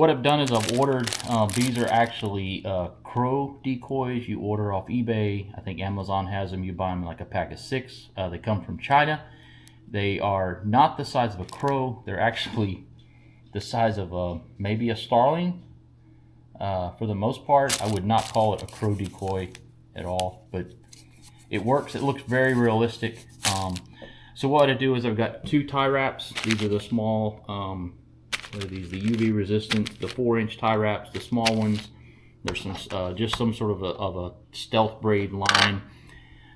what I've done is I've ordered, these are actually crow decoys you order off eBay. I think Amazon has them. You buy them like a pack of 6. They come from China. They are not the size of a crow. They're actually the size of maybe a starling. For the most part, I would not call it a crow decoy at all, but it works. It looks very realistic. So what I do is I've got 2 tie wraps. These are the small, what are these? The UV resistant, the 4-inch tie wraps, the small ones. There's some just some sort of a stealth braid line.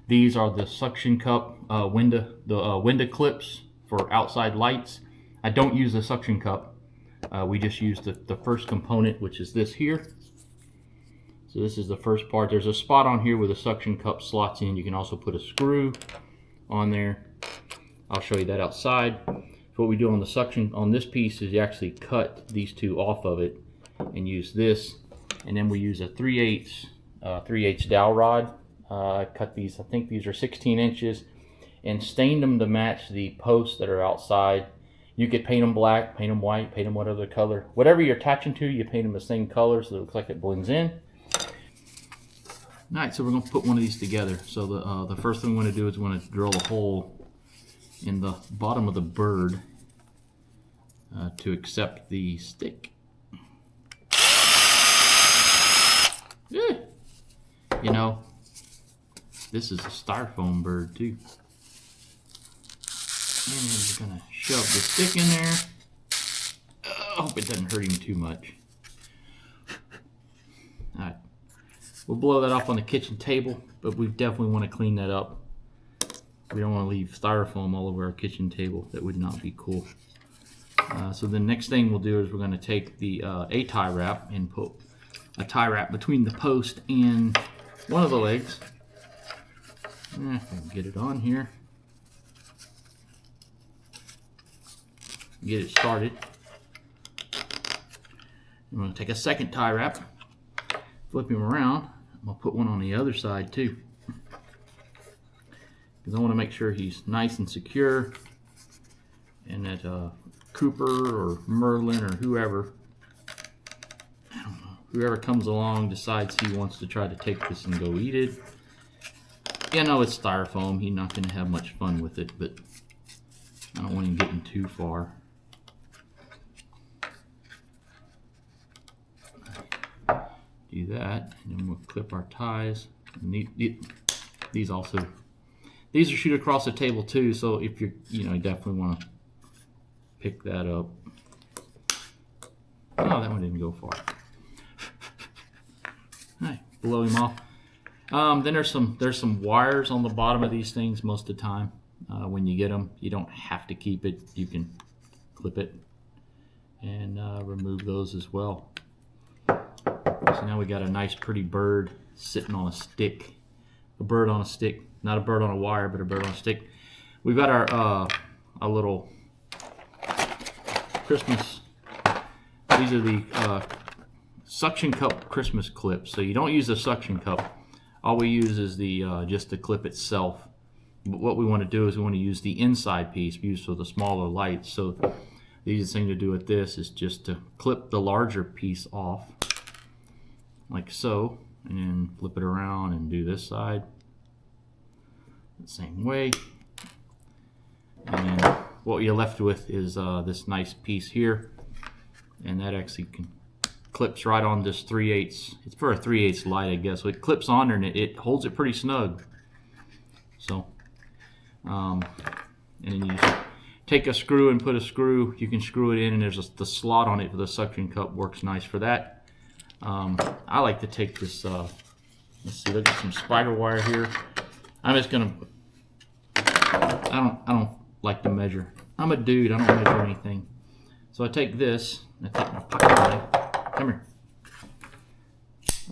These are the suction cup window clips for outside lights. I don't use the suction cup. We just use the first component, which is this here. So this is the first part. There's a spot on here where the suction cup slots in. You can also put a screw on there. I'll show you that outside. So what we do on the suction on this piece is you actually cut these 2 off of it and use this, and then we use a 3/8 dowel rod. I cut these. I think these are 16 inches, and stained them to match the posts that are outside. You could paint them black, paint them white, paint them whatever color. Whatever you're attaching to, you paint them the same color so it looks like it blends in. All right, so we're going to put one of these together. So the first thing we want to do is we want to drill a hole in the bottom of the bird to accept the stick. Yeah. You know, this is a styrofoam bird too. And then we're going to shove the stick in there. I hope it doesn't hurt him too much. All right. We'll blow that off on the kitchen table, but we definitely want to clean that up. We don't want to leave styrofoam all over our kitchen table. That would not be cool. So the next thing we'll do is we're going to take the a tie wrap and put a tie wrap between the post and one of the legs. Get it on here. Get it started. I'm going to take a second tie wrap, flip him around. I'm going to put one on the other side too, because I want to make sure he's nice and secure, and that Cooper or Merlin or whoever, I don't know, whoever comes along decides he wants to try to take this and go eat it. Yeah, no, it's styrofoam. He's not going to have much fun with it, but I don't want him getting too far. Do that, and then we'll clip our ties. And these also, these are shoot across the table too. So if you're, you definitely want to pick that up. Oh, that one didn't go far. All right, blow him off. Then there's some wires on the bottom of these things most of the time. When you get them, you don't have to keep it. You can clip it and remove those as well. So now we got a nice pretty bird sitting on a stick. A bird on a stick. Not a bird on a wire, but a bird on a stick. We've got our a little Christmas. These are the suction cup Christmas clips. So you don't use the suction cup. All we use is the just the clip itself. But what we want to do is we want to use the inside piece used for the smaller lights. So the easiest thing to do with this is just to clip the larger piece off, like so, and then flip it around and do this side the same way. And then what you're left with is this nice piece here, and that actually clips right on this 3/8. It's for a 3/8 light, I guess. So it clips on there and it holds it pretty snug. So, and then you take a screw and put a screw. You can screw it in, and there's the slot on it for the suction cup. Works nice for that. I like to take this. Let's see. Look at some spider wire here. I'm just gonna. I don't like to measure. I'm a dude. I don't measure anything. So I take this. I take my pocket knife. Come here.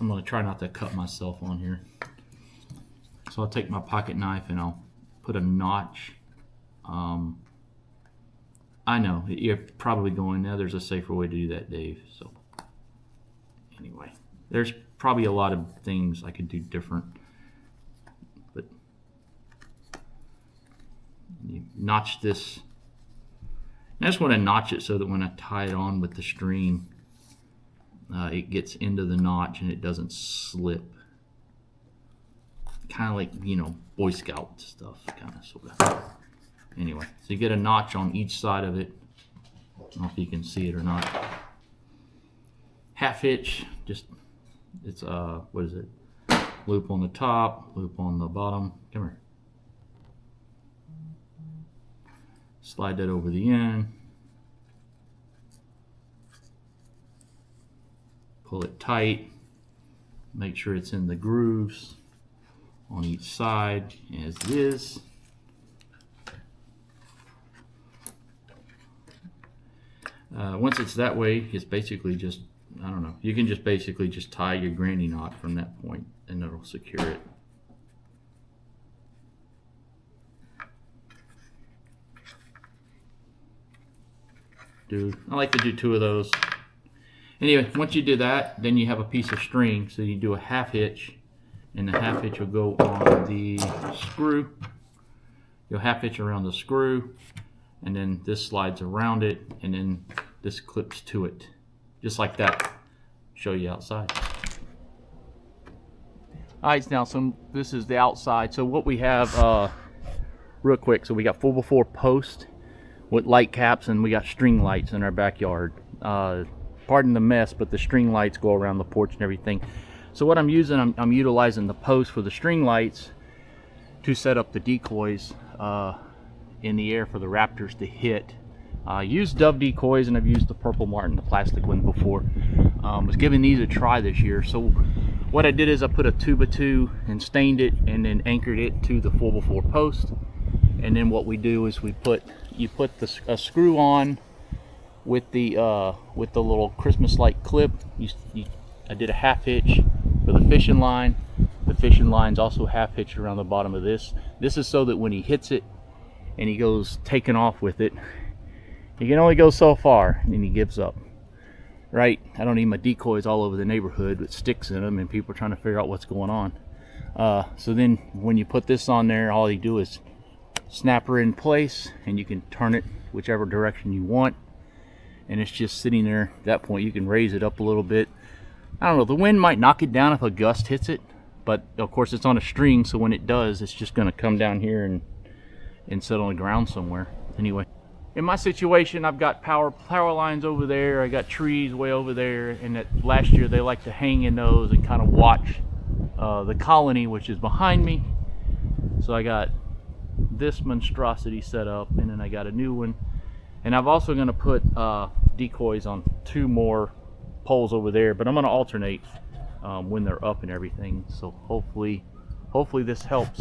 I'm gonna try not to cut myself on here. So I'll take my pocket knife and I'll put a notch. I know you're probably going, now there's a safer way to do that, Dave. So anyway, there's probably a lot of things I could do different, but you notch this. I just want to notch it so that when I tie it on with the string, it gets into the notch and it doesn't slip. Kind of like, you know, Boy Scout stuff, kind of, sort of. Anyway, so you get a notch on each side of it. I don't know if you can see it or not. Half hitch, just, it's, what is it? Loop on the top, loop on the bottom. Come here. Slide that over the end. Pull it tight. Make sure it's in the grooves on each side as it is. Once it's that way, it's basically just, I don't know, you can just basically just tie your granny knot from that point and it'll secure it. I like to do 2 of those. Anyway, once you do that, then you have a piece of string, so you do a half hitch, and the half hitch will go on the screw. You'll half hitch around the screw, and then this slides around it, and then this clips to it, just like that. Show you outside. Alright, now so this is the outside. So what we have, real quick, so we got 4x4 post with light caps, and we got string lights in our backyard. Pardon the mess, but the string lights go around the porch and everything. So what I'm using, I'm utilizing the post for the string lights to set up the decoys in the air for the raptors to hit. I used Dove decoys, and I've used the Purple Martin, the plastic one, before. Was giving these a try this year. So what I did is I put a 2x2 and stained it, and then anchored it to the 4x4 post. And then what we do is you put a screw on with the little Christmas light clip. I did a half hitch for the fishing line. The fishing line's also half hitched around the bottom of this. This is so that when he hits it and he goes taking off with it, he can only go so far, and then he gives up. Right? I don't need my decoys all over the neighborhood with sticks in them and people trying to figure out what's going on. So then when you put this on there, all you do is snap her in place, and you can turn it whichever direction you want, and it's just sitting there. At that point you can raise it up a little bit. I don't know, the wind might knock it down if a gust hits it, but of course it's on a string, so when it does, it's just going to come down here and sit on the ground somewhere. Anyway, in my situation, I've got power lines over there, I got trees way over there, and that last year they like to hang in those and kind of watch the colony, which is behind me. So I got this monstrosity set up, and then I got a new one, and I'm also going to put decoys on 2 more poles over there, but I'm going to alternate when they're up and everything. So hopefully this helps.